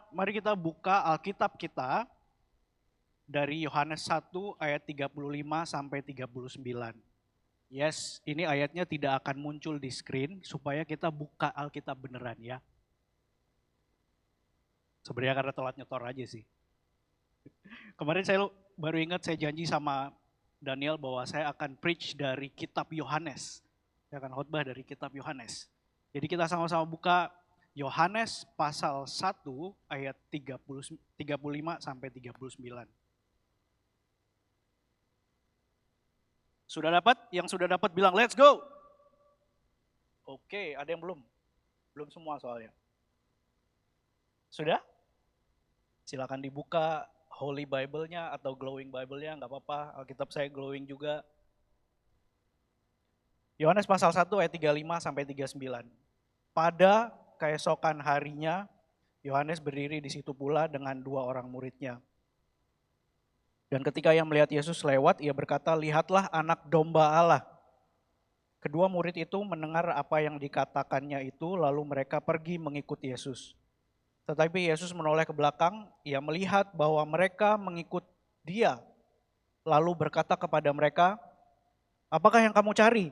Mari kita buka Alkitab kita dari Yohanes 1 ayat 35 sampai 39. Yes, ini ayatnya tidak akan muncul di screen supaya kita buka Alkitab beneran ya. Sebenarnya karena telat nyetor aja sih. Kemarin saya baru ingat saya janji sama Daniel bahwa saya akan preach dari kitab Yohanes. Saya akan khotbah dari kitab Yohanes. Jadi kita sama-sama buka Yohanes pasal 1 ayat 35 sampai 39. Sudah dapat? Yang sudah dapat bilang let's go. Oke, ada yang belum? Belum semua soalnya. Sudah? Silakan dibuka Holy Bible-nya atau Glowing Bible-nya, nggak apa-apa. Alkitab saya glowing juga. Yohanes pasal 1 ayat 35 sampai 39. Pada keesokan harinya, Yohanes berdiri di situ pula dengan dua orang muridnya. Dan ketika ia melihat Yesus lewat, ia berkata, lihatlah anak domba Allah. Kedua murid itu mendengar apa yang dikatakannya itu, lalu mereka pergi mengikut Yesus. Tetapi Yesus menoleh ke belakang, ia melihat bahwa mereka mengikut dia. Lalu berkata kepada mereka, apakah yang kamu cari?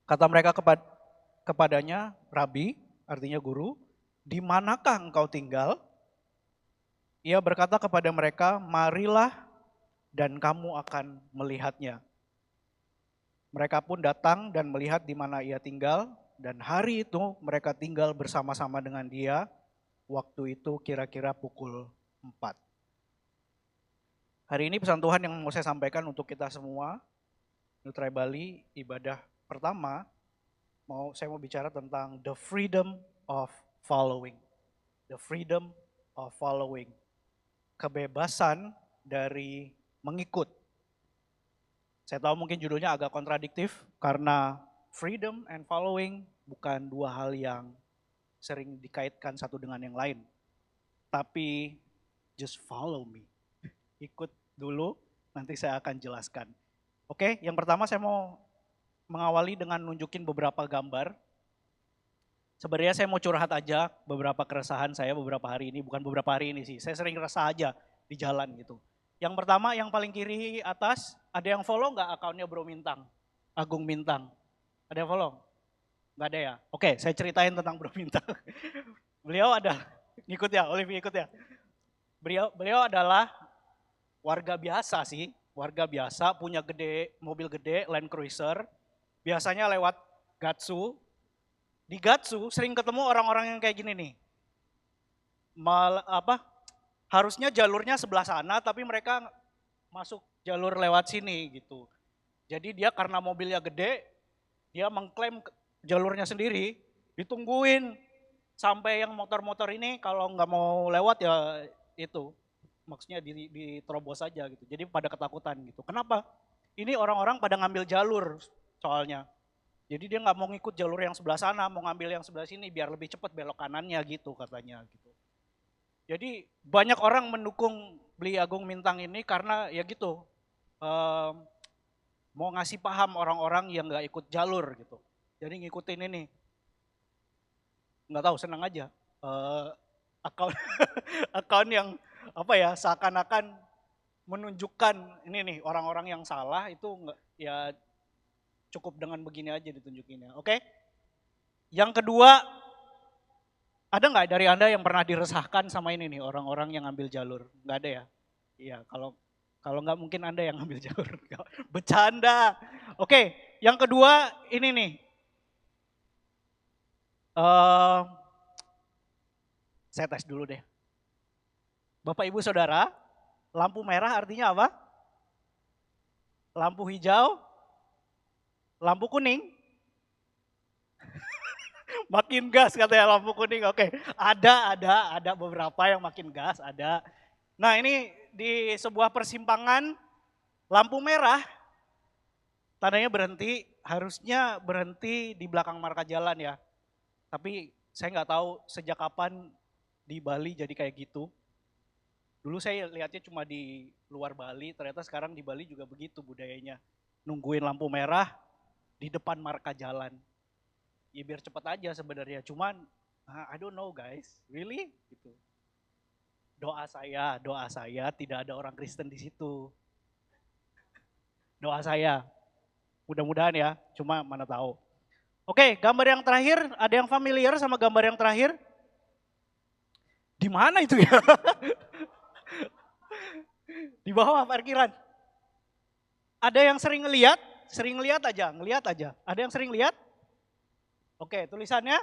Kata mereka kepadanya, Rabi, artinya guru, di manakah engkau tinggal? Ia berkata kepada mereka, marilah dan kamu akan melihatnya. Mereka pun datang dan melihat di mana ia tinggal, dan hari itu mereka tinggal bersama-sama dengan dia, waktu itu kira-kira pukul 4. Hari ini pesan Tuhan yang mau saya sampaikan untuk kita semua, Nutrai Bali, ibadah pertama, saya mau bicara tentang the freedom of following. The freedom of following. Kebebasan dari mengikut. Saya tahu mungkin judulnya agak kontradiktif karena freedom and following bukan dua hal yang sering dikaitkan satu dengan yang lain. Tapi just follow me. Ikut dulu, nanti saya akan jelaskan. Oke, yang pertama saya mau mengawali dengan nunjukin beberapa gambar. Sebenarnya saya mau curhat aja beberapa keresahan saya beberapa hari ini, bukan beberapa hari ini sih, saya sering resah aja di jalan gitu. Yang pertama yang paling kiri atas, ada yang follow nggak akunnya Bro Mintang? Agung Mintang. Ada yang follow? Nggak ada ya? Oke, saya ceritain tentang Bro Mintang. Beliau ada, ngikut ya, Olivia ikut ya. Beliau adalah warga biasa sih, warga biasa, punya mobil gede, Land Cruiser. Biasanya lewat Gatsu. Di Gatsu sering ketemu orang-orang yang kayak gini nih. Harusnya jalurnya sebelah sana, tapi mereka masuk jalur lewat sini gitu. Jadi dia karena mobilnya gede, dia mengklaim jalurnya sendiri, ditungguin sampai yang motor-motor ini kalau nggak mau lewat ya itu, maksudnya diterobos saja gitu. Jadi pada ketakutan gitu. Kenapa? Ini orang-orang pada ngambil jalur soalnya. Jadi dia nggak mau ngikut jalur yang sebelah sana, mau ngambil yang sebelah sini biar lebih cepat belok kanannya gitu katanya gitu. Jadi banyak orang mendukung Beli Agung Mintang ini karena ya gitu, mau ngasih paham orang-orang yang nggak ikut jalur gitu. Jadi ngikutin ini, nggak tahu senang aja. Account account yang apa ya seakan-akan menunjukkan ini nih orang-orang yang salah itu nggak ya cukup dengan begini aja ditunjukinnya. Oke? Yang kedua, ada nggak dari Anda yang pernah diresahkan sama ini nih orang-orang yang ngambil jalur? Nggak ada ya? Iya, kalau nggak mungkin Anda yang ngambil jalur. Bercanda. Oke, yang kedua ini nih. Saya tes dulu deh. Bapak Ibu Saudara, lampu merah artinya apa? Lampu hijau, lampu kuning. Makin gas katanya lampu kuning. Oke, ada beberapa yang makin gas, ada. Nah, ini di sebuah persimpangan lampu merah tandanya berhenti, harusnya berhenti di belakang marka jalan ya. Tapi saya nggak tahu sejak kapan di Bali jadi kayak gitu. Dulu saya lihatnya cuma di luar Bali, ternyata sekarang di Bali juga begitu budayanya. Nungguin lampu merah di depan marka jalan. Ya biar cepat aja sebenarnya, cuman I don't know guys, really? Gitu. Doa saya tidak ada orang Kristen di situ. Doa saya, mudah-mudahan ya, cuma mana tahu. Oke, gambar yang terakhir, ada yang familiar sama gambar yang terakhir? Di mana itu ya? Di bawah parkiran. Ada yang sering ngeliat aja, ngeliat aja. Ada yang sering lihat? Oke, tulisannya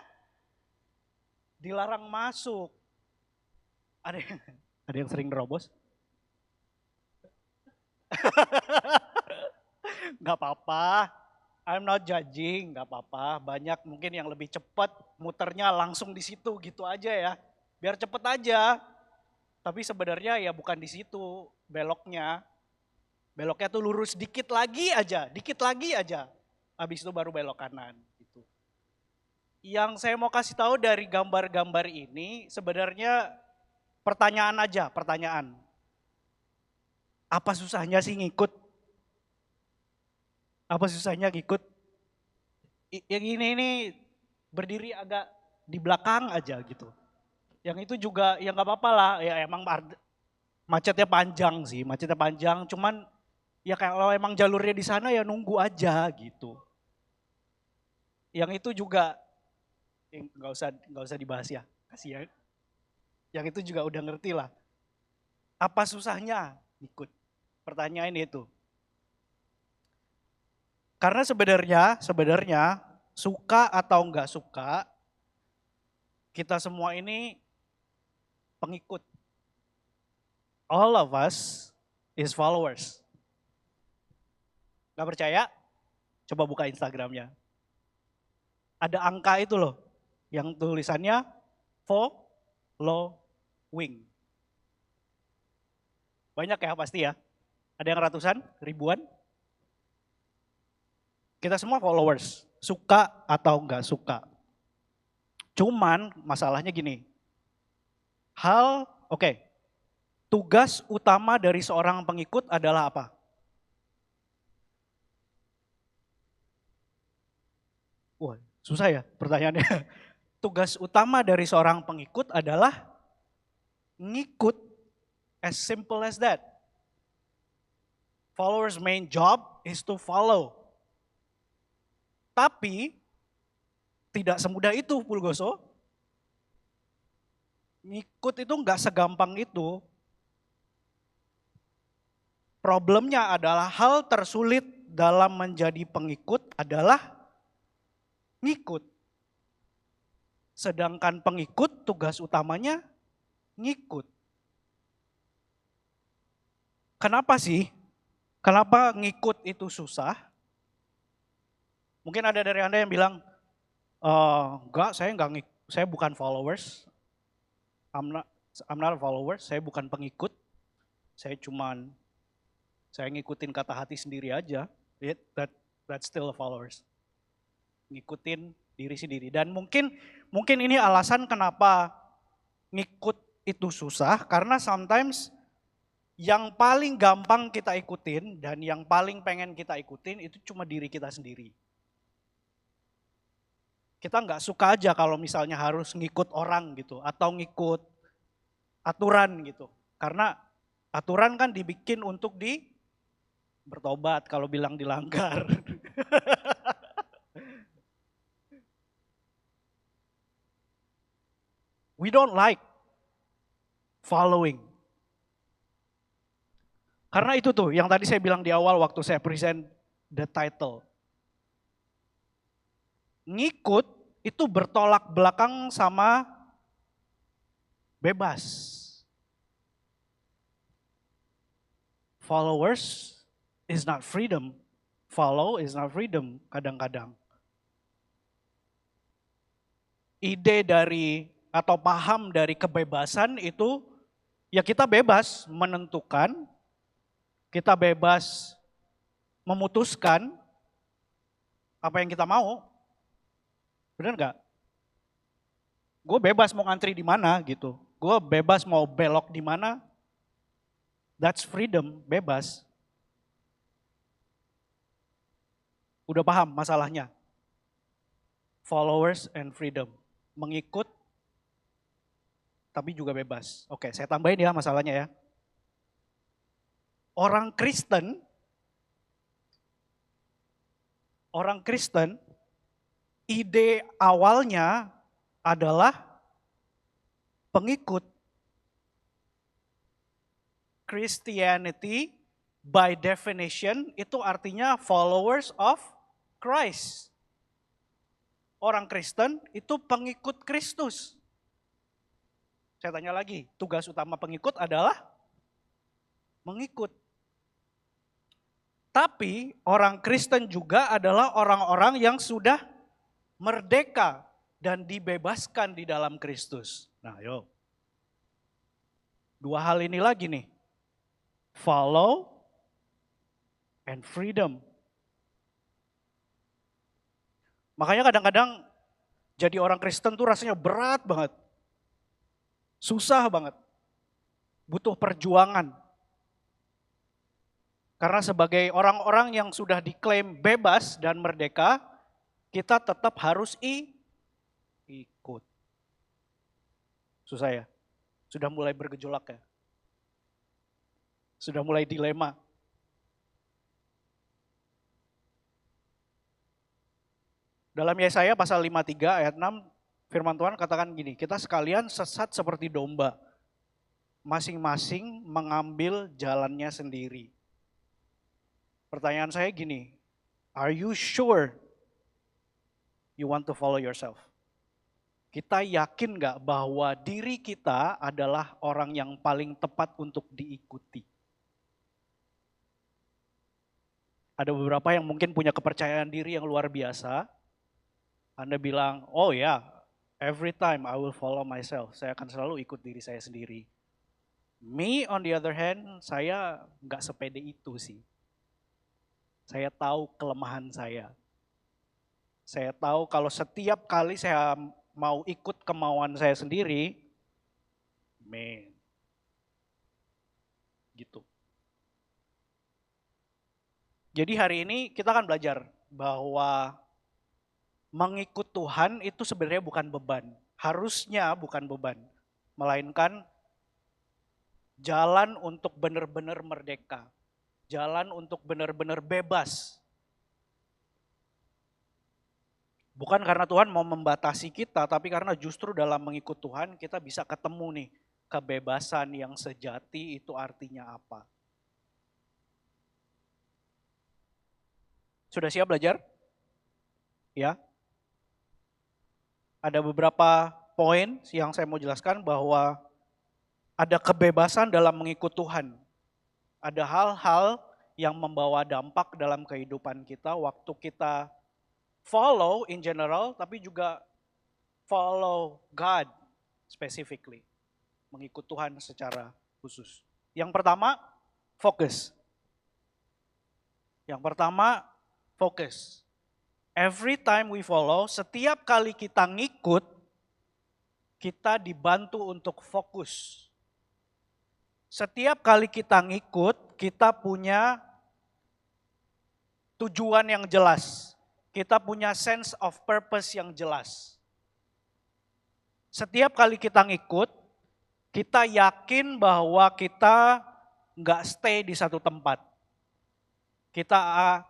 dilarang masuk. Ada yang, ada yang sering nerobos? Gak apa-apa, I'm not judging, gak apa-apa. Banyak mungkin yang lebih cepat muternya langsung di situ gitu aja ya. Biar cepet aja. Tapi sebenarnya ya bukan di situ beloknya. Beloknya tuh lurus dikit lagi aja, dikit lagi aja. Habis itu baru belok kanan gitu. Yang saya mau kasih tahu dari gambar-gambar ini sebenarnya pertanyaan aja, pertanyaan. Apa susahnya sih ngikut? Apa susahnya ngikut? Yang ini berdiri agak di belakang aja gitu. Yang itu juga ya nggak apa-apa lah, ya emang macetnya panjang sih, macetnya panjang. Cuman ya kalau emang jalurnya di sana ya nunggu aja gitu. Yang itu juga nggak usah dibahas ya, kasihan. Yang itu juga udah ngerti lah. Apa susahnya ikut? Pertanyaan itu. Karena sebenarnya suka atau enggak suka, kita semua ini pengikut. All of us is followers. Gak percaya? Coba buka Instagramnya. Ada angka itu loh, yang tulisannya following. Banyak ya pasti ya. Ada yang ratusan, ribuan. Kita semua followers, suka atau enggak suka. Cuman masalahnya gini, tugas utama dari seorang pengikut adalah apa? Wah, susah ya pertanyaannya. Tugas utama dari seorang pengikut adalah ngikut, as simple as that. Followers' main job is to follow. Tapi tidak semudah itu, Pulgoso. Ngikut itu nggak segampang itu. Problemnya adalah hal tersulit dalam menjadi pengikut adalah ngikut. Sedangkan pengikut tugas utamanya ngikut. Kenapa sih? Kenapa ngikut itu susah? Mungkin ada dari Anda yang bilang, enggak, saya bukan followers. I'm not a follower, saya bukan pengikut. Saya ngikutin kata hati sendiri aja. That's still a followers. Ngikutin diri sendiri. Dan mungkin ini alasan kenapa ngikut itu susah, karena sometimes yang paling gampang kita ikutin dan yang paling pengen kita ikutin itu cuma diri kita sendiri. Kita nggak suka aja kalau misalnya harus ngikut orang gitu atau ngikut aturan gitu. Karena aturan kan dibikin untuk bertobat kalau bilang dilanggar. We don't like following. Karena itu tuh yang tadi saya bilang di awal waktu saya present the title. Ngikut itu bertolak belakang sama bebas. Followers is not freedom. Follow is not freedom kadang-kadang. Ide dari atau paham dari kebebasan itu ya kita bebas menentukan, kita bebas memutuskan apa yang kita mau. Benar nggak? Gue bebas mau ngantri di mana gitu. Gue bebas mau belok di mana. That's freedom, bebas. Udah paham masalahnya? Followers and freedom. Mengikut tapi juga bebas. Oke, saya tambahin ya masalahnya ya. Orang Kristen ide awalnya adalah pengikut. Christianity by definition itu artinya followers of Christ. Orang Kristen itu pengikut Kristus. Saya tanya lagi, tugas utama pengikut adalah mengikut. Tapi orang Kristen juga adalah orang-orang yang sudah merdeka dan dibebaskan di dalam Kristus. Nah, yo. Dua hal ini lagi nih. Follow and freedom. Makanya kadang-kadang jadi orang Kristen tuh rasanya berat banget. Susah banget. Butuh perjuangan. Karena sebagai orang-orang yang sudah diklaim bebas dan merdeka, kita tetap harus ikut. Susah ya? Sudah mulai bergejolak ya? Sudah mulai dilema. Dalam Yesaya pasal 53 ayat 6, firman Tuhan katakan gini, kita sekalian sesat seperti domba, masing-masing mengambil jalannya sendiri. Pertanyaan saya gini, are you sure you want to follow yourself? Kita yakin gak bahwa diri kita adalah orang yang paling tepat untuk diikuti? Ada beberapa yang mungkin punya kepercayaan diri yang luar biasa. Anda bilang, oh ya, every time I will follow myself. Saya akan selalu ikut diri saya sendiri. Me on the other hand, saya gak sepede itu sih. Saya tahu kelemahan saya. Saya tahu kalau setiap kali saya mau ikut kemauan saya sendiri, gitu. Jadi hari ini kita akan belajar bahwa mengikut Tuhan itu sebenarnya bukan beban. Harusnya bukan beban. Melainkan jalan untuk benar-benar merdeka. Jalan untuk benar-benar bebas. Bukan karena Tuhan mau membatasi kita, tapi karena justru dalam mengikut Tuhan kita bisa ketemu nih kebebasan yang sejati itu artinya apa. Sudah siap belajar? Ya. Ada beberapa poin yang saya mau jelaskan bahwa ada kebebasan dalam mengikut Tuhan. Ada hal-hal yang membawa dampak dalam kehidupan kita waktu kita follow in general, tapi juga follow God specifically. Mengikut Tuhan secara khusus. Yang pertama, fokus. Every time we follow, setiap kali kita ngikut, kita dibantu untuk fokus. Setiap kali kita ngikut, kita punya tujuan yang jelas. Kita punya sense of purpose yang jelas. Setiap kali kita ngikut, kita yakin bahwa kita nggak stay di satu tempat. Kita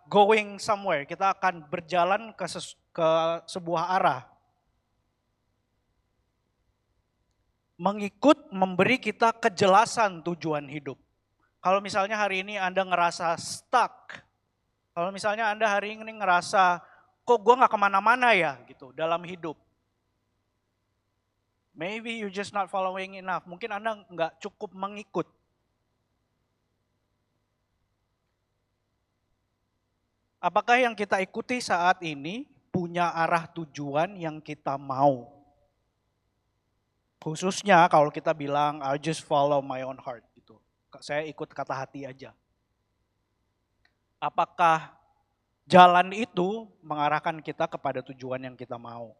going somewhere, kita akan berjalan ke sebuah arah. Mengikut memberi kita kejelasan tujuan hidup. Kalau misalnya hari ini Anda ngerasa stuck, kalau misalnya Anda hari ini ngerasa, kok gue gak kemana-mana ya gitu dalam hidup. Maybe you just not following enough, mungkin Anda gak cukup mengikut. Apakah yang kita ikuti saat ini punya arah tujuan yang kita mau? Khususnya kalau kita bilang, I'll just follow my own heart gitu. Saya ikut kata hati aja. Apakah jalan itu mengarahkan kita kepada tujuan yang kita mau?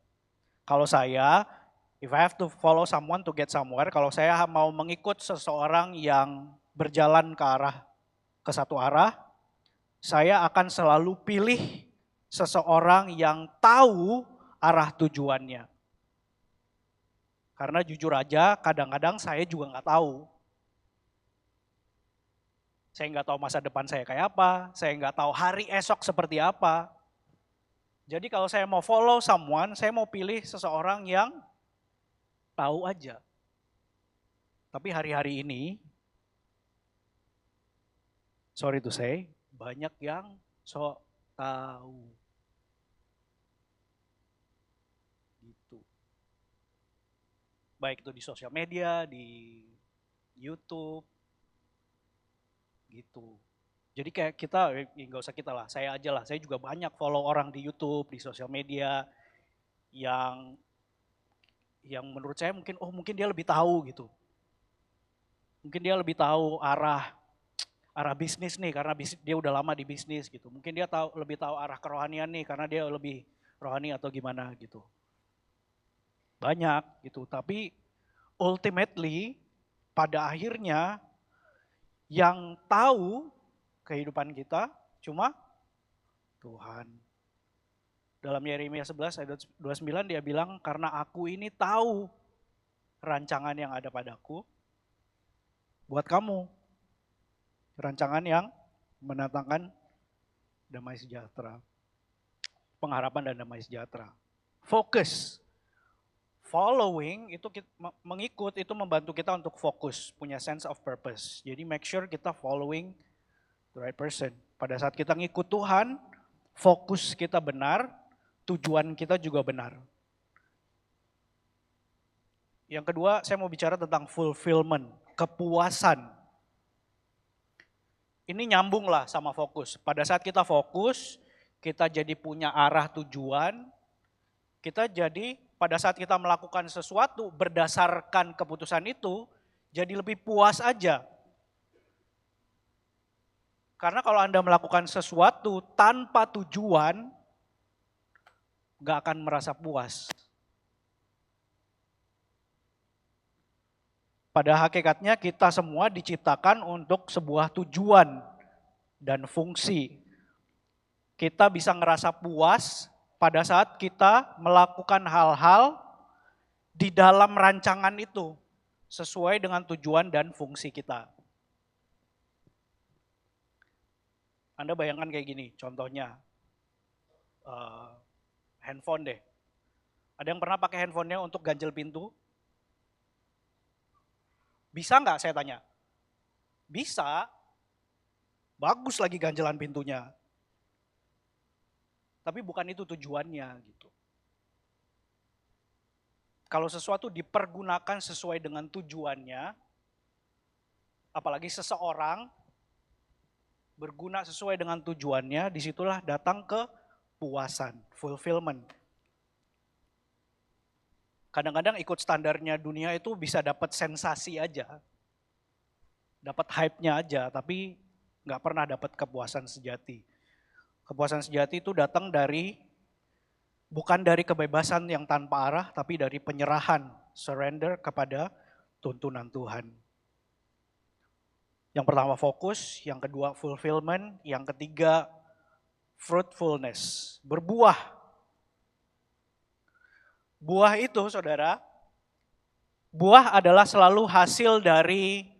Kalau saya, if I have to follow someone to get somewhere, kalau saya mau mengikut seseorang yang berjalan ke satu arah, saya akan selalu pilih seseorang yang tahu arah tujuannya. Karena jujur aja kadang-kadang saya juga nggak tahu. Saya nggak tahu masa depan saya kayak apa, saya nggak tahu hari esok seperti apa. Jadi kalau saya mau follow someone, saya mau pilih seseorang yang tahu aja. Tapi hari-hari ini, sorry to say, banyak yang sok tahu. Gitu. Baik itu di sosial media, di YouTube, gitu. Jadi kayak kita, nggak usah kita lah, saya aja lah. Saya juga banyak follow orang di YouTube, di sosial media yang menurut saya mungkin dia lebih tahu gitu. Mungkin dia lebih tahu arah bisnis nih karena dia udah lama di bisnis gitu. Mungkin dia lebih tahu arah kerohanian nih karena dia lebih rohani atau gimana gitu. Banyak gitu, tapi ultimately pada akhirnya yang tahu kehidupan kita cuma Tuhan. Dalam Yeremia 11 ayat 29 dia bilang, karena aku ini tahu rancangan yang ada padaku buat kamu. Rancangan yang mendatangkan damai sejahtera. Pengharapan dan damai sejahtera. Fokus. Following itu mengikut itu membantu kita untuk fokus, punya sense of purpose. Jadi make sure kita following the right person. Pada saat kita ngikut Tuhan, fokus kita benar, tujuan kita juga benar. Yang kedua, saya mau bicara tentang fulfillment, kepuasan. Ini nyambung lah sama fokus. Pada saat kita fokus, kita jadi punya arah tujuan, kita jadi pada saat kita melakukan sesuatu berdasarkan keputusan itu, jadi lebih puas aja. Karena kalau Anda melakukan sesuatu tanpa tujuan, gak akan merasa puas. Pada hakikatnya kita semua diciptakan untuk sebuah tujuan dan fungsi. Kita bisa ngerasa puas pada saat kita melakukan hal-hal di dalam rancangan itu sesuai dengan tujuan dan fungsi kita. Anda bayangkan kayak gini, contohnya handphone deh. Ada yang pernah pakai handphonenya untuk ganjel pintu? Bisa nggak saya tanya? Bisa, bagus lagi ganjelan pintunya. Tapi bukan itu tujuannya gitu. Kalau sesuatu dipergunakan sesuai dengan tujuannya, apalagi seseorang berguna sesuai dengan tujuannya, disitulah datang kepuasan, fulfillment. Kadang-kadang ikut standarnya dunia itu bisa dapat sensasi aja, dapat hype-nya aja, tapi nggak pernah dapat kepuasan sejati. Kepuasan sejati itu datang bukan dari kebebasan yang tanpa arah, tapi dari penyerahan, surrender kepada tuntunan Tuhan. Yang pertama fokus, yang kedua fulfillment, yang ketiga fruitfulness, berbuah. Buah itu saudara, buah adalah selalu hasil dari,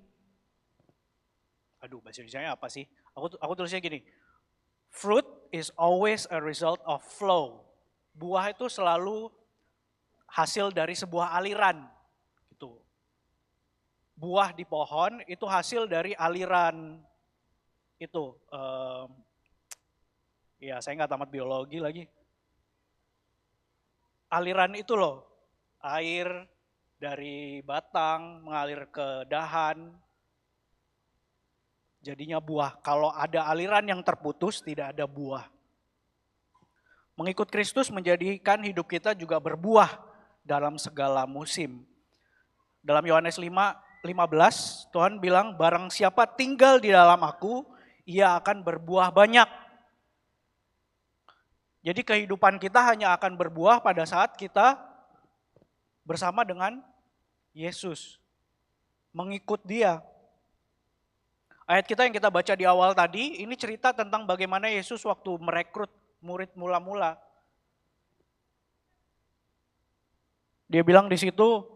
bahasa Indonesia apa sih? Aku tulisnya gini, fruit is always a result of flow. Buah itu selalu hasil dari sebuah aliran. Gitu. Buah di pohon itu hasil dari aliran itu. Ya saya nggak tamat biologi lagi. Aliran itu loh, air dari batang mengalir ke dahan, jadinya buah. Kalau ada aliran yang terputus, tidak ada buah. Mengikut Kristus menjadikan hidup kita juga berbuah dalam segala musim. Dalam Yohanes 5:15, Tuhan bilang, barang siapa tinggal di dalam aku, ia akan berbuah banyak. Jadi kehidupan kita hanya akan berbuah pada saat kita bersama dengan Yesus. Mengikut Dia. Ayat kita yang kita baca di awal tadi, ini cerita tentang bagaimana Yesus waktu merekrut murid mula-mula. Dia bilang di situ,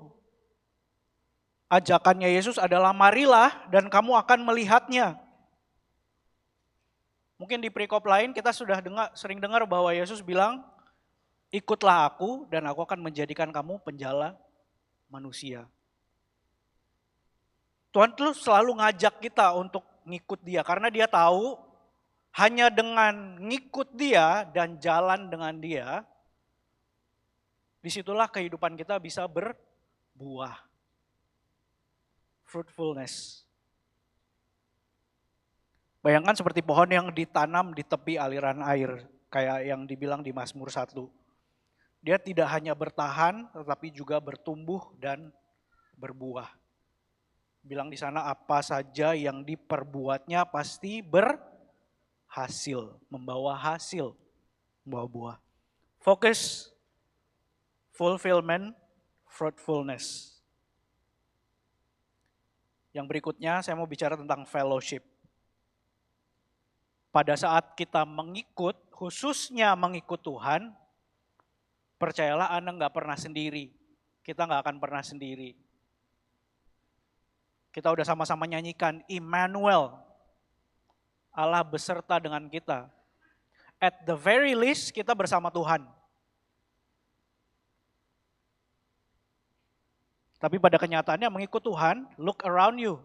Ajakannya Yesus adalah marilah dan kamu akan melihatnya. Mungkin di perikop lain kita sudah sering dengar bahwa Yesus bilang, ikutlah aku dan aku akan menjadikan kamu penjala manusia. Tuhan tuh selalu ngajak kita untuk ngikut dia karena dia tahu hanya dengan ngikut dia dan jalan dengan dia, disitulah kehidupan kita bisa berbuah. Fruitfulness. Bayangkan seperti pohon yang ditanam di tepi aliran air, kayak yang dibilang di Mazmur 1. Dia tidak hanya bertahan, tetapi juga bertumbuh dan berbuah. Bilang di sana apa saja yang diperbuatnya pasti berhasil, membawa hasil, membawa buah. Fokus, fulfillment, fruitfulness. Yang berikutnya saya mau bicara tentang fellowship. Pada saat kita mengikut, khususnya mengikut Tuhan, percayalah Anda nggak pernah sendiri. Kita nggak akan pernah sendiri. Kita udah sama-sama nyanyikan Immanuel, Allah beserta dengan kita. At the very least kita bersama Tuhan. Tapi pada kenyataannya mengikut Tuhan, look around you.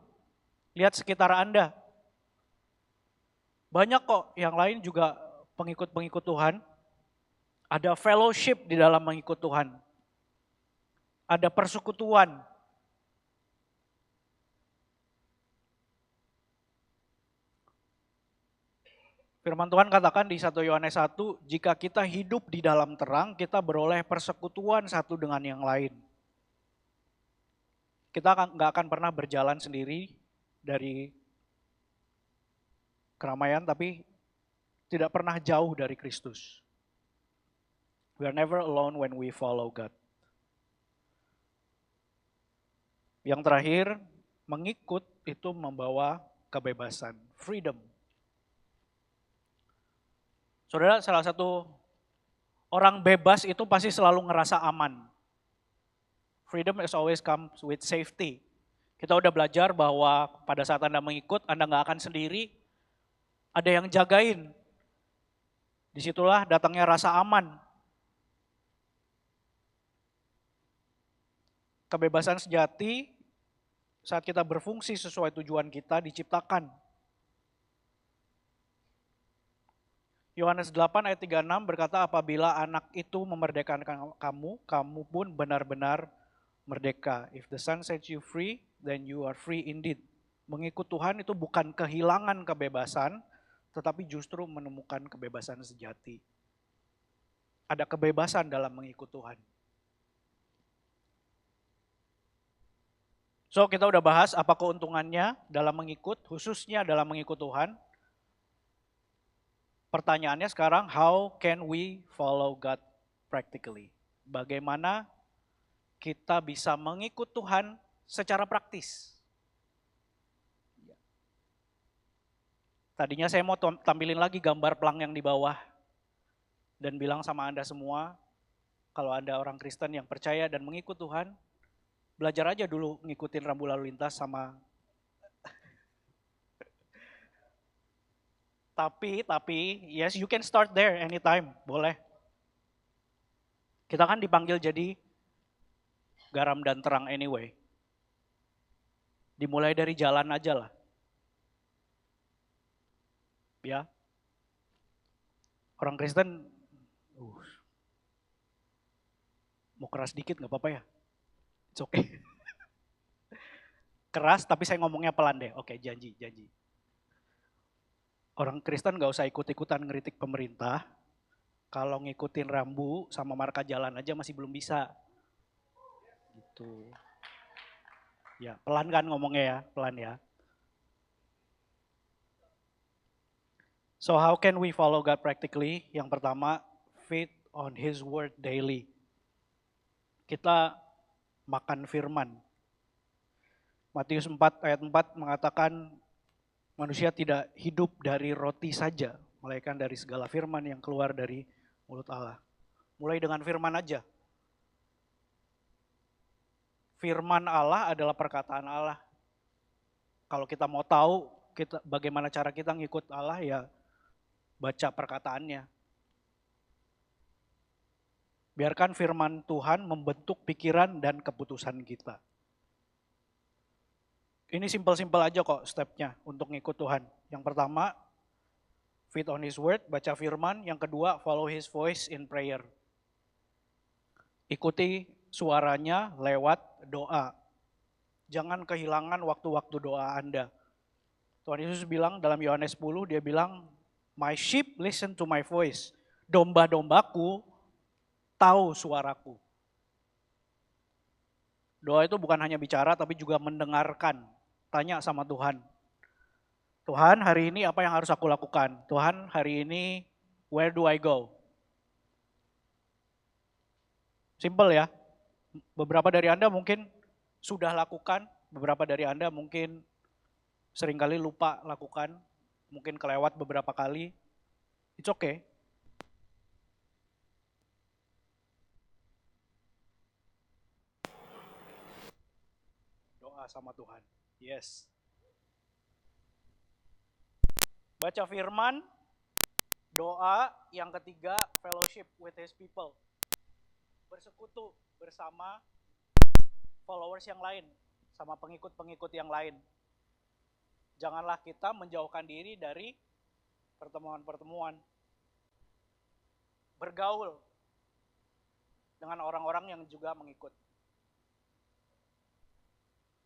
Lihat sekitar Anda. Banyak kok yang lain juga pengikut-pengikut Tuhan. Ada fellowship di dalam mengikut Tuhan. Ada persekutuan. Firman Tuhan katakan di 1 Yohanes 1, jika kita hidup di dalam terang, kita beroleh persekutuan satu dengan yang lain. Kita nggak akan pernah berjalan sendiri dari keramaian, tapi tidak pernah jauh dari Kristus. We are never alone when we follow God. Yang terakhir, mengikut itu membawa kebebasan, freedom. Saudara, salah satu orang bebas itu pasti selalu ngerasa aman. Freedom is always comes with safety. Kita udah belajar bahwa pada saat Anda mengikut, Anda nggak akan sendiri. Ada yang jagain. Disitulah datangnya rasa aman. Kebebasan sejati saat kita berfungsi sesuai tujuan kita diciptakan. Yohanes 8 ayat 36 berkata, apabila anak itu memerdekakan kamu, kamu pun benar-benar merdeka. If the Son sets you free, then you are free indeed. Mengikut Tuhan itu bukan kehilangan kebebasan, tetapi justru menemukan kebebasan sejati. Ada kebebasan dalam mengikut Tuhan. So kita udah bahas apa keuntungannya dalam mengikut, khususnya dalam mengikut Tuhan. Pertanyaannya sekarang, how can we follow God practically? Bagaimana kita bisa mengikut Tuhan secara praktis? Tadinya saya mau tampilin lagi gambar pelang yang di bawah. Dan bilang sama Anda semua, kalau Anda orang Kristen yang percaya dan mengikut Tuhan, belajar aja dulu ngikutin rambu lalu lintas sama. Tapi, yes, you can start there anytime, boleh. Kita kan dipanggil jadi garam dan terang anyway. Dimulai dari jalan aja lah. Ya, orang Kristen mau keras dikit nggak apa-apa ya, it's okay. Keras tapi saya ngomongnya pelan deh, oke janji. Orang Kristen nggak usah ikut-ikutan ngeritik pemerintah, kalau ngikutin rambu sama marka jalan aja masih belum bisa. Gitu. Ya pelan kan ngomongnya ya, pelan ya. So how can we follow God practically? Yang pertama, feed on His word daily. Kita makan firman. Matius 4 ayat 4 mengatakan manusia tidak hidup dari roti saja, melainkan dari segala firman yang keluar dari mulut Allah. Mulai dengan firman aja. Firman Allah adalah perkataan Allah. Kalau kita mau tahu bagaimana cara kita ngikut Allah, ya baca perkataannya. Biarkan firman Tuhan membentuk pikiran dan keputusan kita. Ini simpel-simpel aja kok stepnya untuk ngikut Tuhan. Yang pertama, feed on His word, baca firman. Yang kedua, follow His voice in prayer. Ikuti suaranya lewat doa. Jangan kehilangan waktu-waktu doa Anda. Tuhan Yesus bilang dalam Yohanes 10, dia bilang, my sheep listen to my voice. Domba-dombaku tahu suaraku. Doa itu bukan hanya bicara, tapi juga mendengarkan. Tanya sama Tuhan. Tuhan, hari ini apa yang harus aku lakukan? Tuhan, hari ini where do I go? Simple ya. Beberapa dari Anda mungkin sudah lakukan, beberapa dari Anda mungkin seringkali lupa lakukan, mungkin kelewat beberapa kali. It's okay. Doa sama Tuhan. Yes. Baca firman, doa, yang ketiga fellowship with His people. Bersekutu bersama followers yang lain, sama pengikut-pengikut yang lain. Janganlah kita menjauhkan diri dari pertemuan-pertemuan. Bergaul dengan orang-orang yang juga mengikut.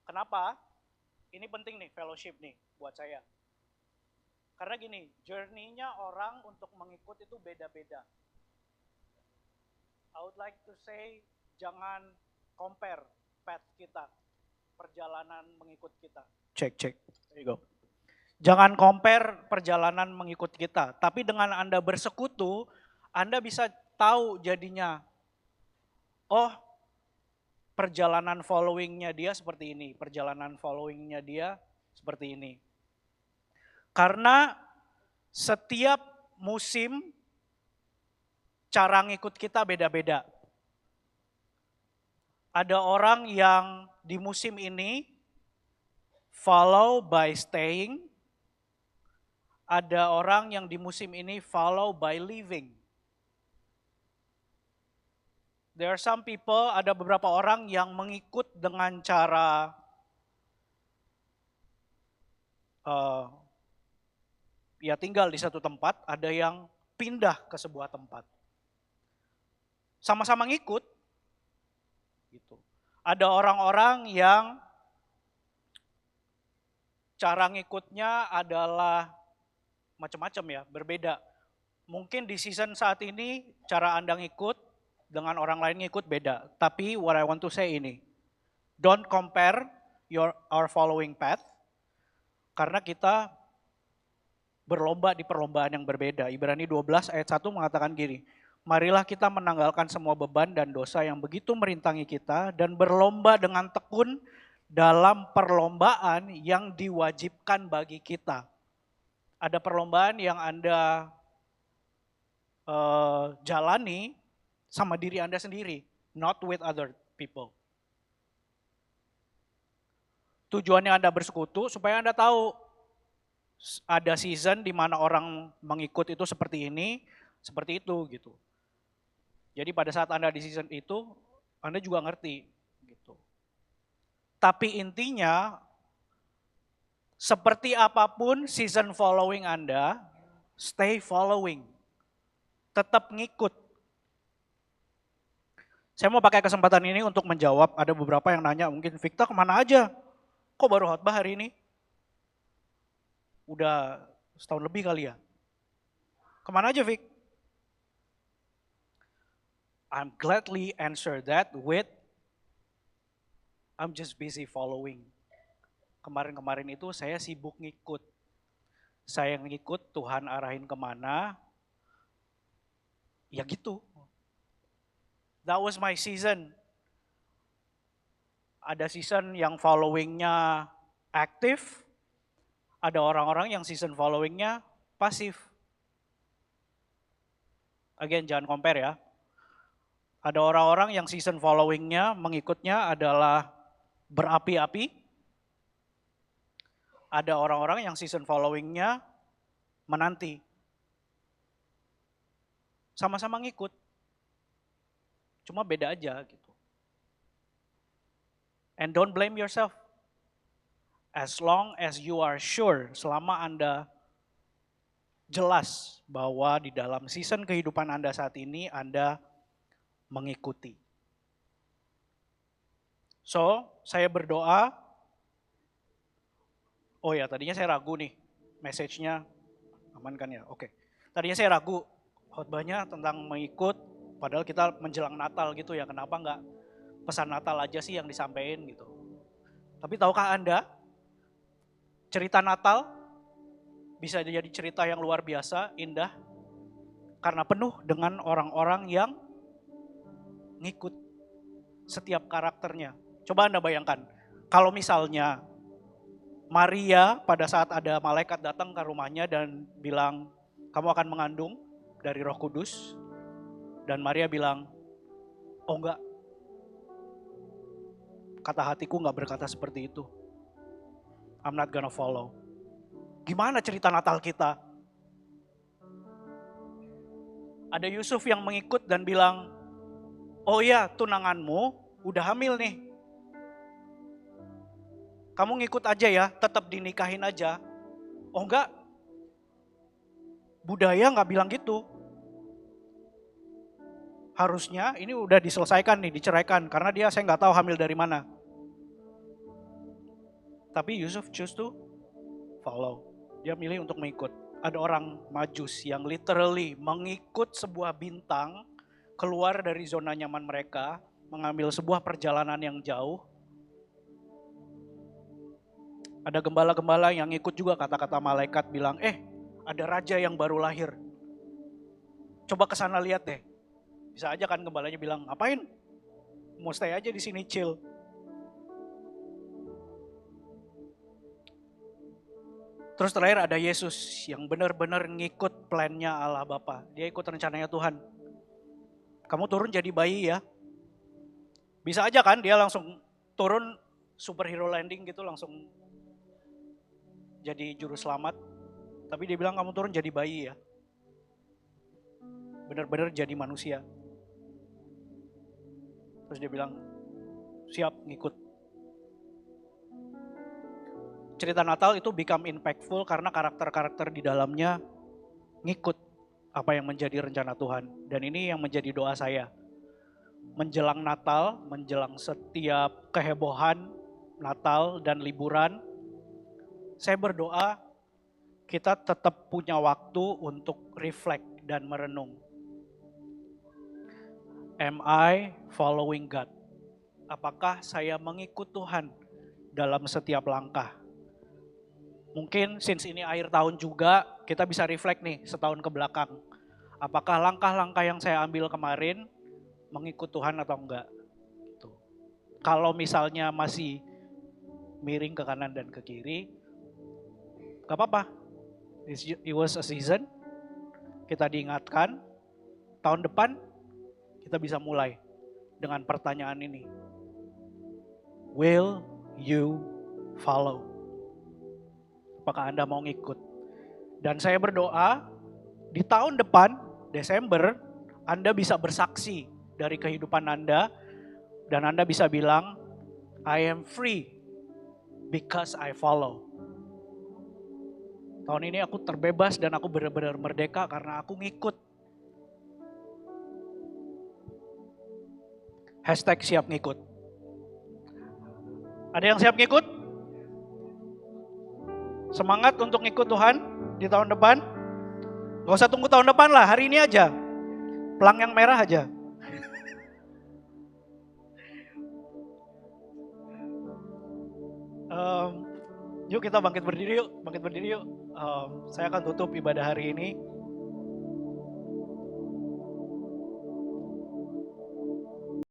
Kenapa? Ini penting nih, fellowship nih buat saya. Karena gini, journey-nya orang untuk mengikut itu beda-beda. I would like to say, jangan compare path kita, perjalanan mengikut kita. Cek. There you go. Jangan compare perjalanan mengikut kita. Tapi dengan Anda bersekutu, Anda bisa tahu jadinya, oh perjalanan following-nya dia seperti ini, perjalanan following-nya dia seperti ini. Karena setiap musim cara ngikut kita beda-beda. Ada orang yang di musim ini follow by staying. Ada orang yang di musim ini follow by leaving. There are some people, ada beberapa orang yang mengikut dengan cara ya tinggal di satu tempat, ada yang pindah ke sebuah tempat. Sama-sama ngikut. Gitu. Ada orang-orang yang cara ngikutnya adalah macam-macam ya, berbeda. Mungkin di season saat ini cara Anda ngikut dengan orang lain ngikut beda. Tapi what I want to say ini, don't compare our following path, karena kita berlomba di perlombaan yang berbeda. Ibrani 12 ayat 1 mengatakan gini, marilah kita menanggalkan semua beban dan dosa yang begitu merintangi kita dan berlomba dengan tekun dalam perlombaan yang diwajibkan bagi kita. Ada perlombaan yang Anda jalani sama diri Anda sendiri, not with other people. Tujuannya Anda bersekutu supaya Anda tahu ada season di mana orang mengikut itu seperti ini, seperti itu gitu. Jadi pada saat Anda di season itu, Anda juga ngerti gitu. Tapi intinya, seperti apapun season following Anda, stay following. Tetap ngikut. Saya mau pakai kesempatan ini untuk menjawab, ada beberapa yang nanya, mungkin Victor kemana aja? Kok baru khotbah hari ini? Udah setahun lebih kali ya. Kemana aja, Vic? I'm gladly answer that with I'm just busy following. Kemarin-kemarin itu saya sibuk ngikut. Saya ngikut, Tuhan arahin kemana, ya gitu. That was my season. Ada season yang followingnya aktif, ada orang-orang yang season followingnya pasif. Again, jangan compare ya. Ada orang-orang yang season followingnya, mengikutnya adalah berapi-api, ada orang-orang yang season following-nya menanti. Sama-sama ngikut. Cuma beda aja gitu. And don't blame yourself. As long as you are sure, selama Anda jelas bahwa di dalam season kehidupan Anda saat ini, Anda mengikuti. So, saya berdoa. Oh ya, tadinya saya ragu nih, message-nya aman kan ya? Oke. Tadinya saya ragu, khotbahnya tentang mengikut, padahal kita menjelang Natal gitu ya, kenapa nggak pesan Natal aja sih yang disampaikan gitu. Tapi tahukah Anda, cerita Natal bisa jadi cerita yang luar biasa, indah, karena penuh dengan orang-orang yang ngikut setiap karakternya. Coba Anda bayangkan, kalau misalnya Maria pada saat ada malaikat datang ke rumahnya dan bilang, kamu akan mengandung dari Roh Kudus. Dan Maria bilang, oh enggak, kata hatiku enggak berkata seperti itu. I'm not gonna follow. Gimana cerita Natal kita? Ada Yusuf yang mengikut dan bilang, oh iya, tunanganmu udah hamil nih. Kamu ngikut aja ya, tetap dinikahin aja. Oh enggak, budaya enggak bilang gitu. Harusnya ini udah diselesaikan nih, diceraikan. Karena saya enggak tahu hamil dari mana. Tapi Yusuf choose to follow. Dia milih untuk mengikut. Ada orang Majus yang literally mengikut sebuah bintang, keluar dari zona nyaman mereka, mengambil sebuah perjalanan yang jauh. Ada gembala-gembala yang ikut juga, kata-kata malaikat bilang, ada raja yang baru lahir. Coba ke sana lihat deh. Bisa aja kan gembalanya bilang, ngapain? Mau stay aja di sini chill. Terus terakhir ada Yesus yang benar-benar ngikut plannya Allah Bapa. Dia ikut rencananya Tuhan. Kamu turun jadi bayi ya. Bisa aja kan dia langsung turun superhero landing gitu, langsung jadi juru selamat. Tapi dia bilang kamu turun jadi bayi ya. Benar-benar jadi manusia. Terus dia bilang, siap ngikut. Cerita Natal itu become impactful karena karakter-karakter di dalamnya ngikut apa yang menjadi rencana Tuhan. Dan ini yang menjadi doa saya. Menjelang Natal, menjelang setiap kehebohan Natal dan liburan, saya berdoa kita tetap punya waktu untuk reflect dan merenung. Am I following God? Apakah saya mengikut Tuhan dalam setiap langkah? Mungkin since ini akhir tahun juga, kita bisa reflect nih setahun ke belakang. Apakah langkah-langkah yang saya ambil kemarin mengikut Tuhan atau enggak? Gitu. Kalau misalnya masih miring ke kanan dan ke kiri, gak apa-apa. It was a season, kita diingatkan, tahun depan kita bisa mulai dengan pertanyaan ini. Will you follow? Apakah Anda mau ngikut? Dan saya berdoa di tahun depan, Desember, Anda bisa bersaksi dari kehidupan Anda. Dan Anda bisa bilang, I am free because I follow. Tahun ini aku terbebas dan aku benar-benar merdeka karena aku ngikut. Hashtag siap ngikut. Ada yang siap ngikut? Semangat untuk ngikut Tuhan di tahun depan. Gak usah tunggu tahun depan lah, hari ini aja. Pelang yang merah aja. Yuk kita bangkit berdiri yuk. Saya akan tutup ibadah hari ini.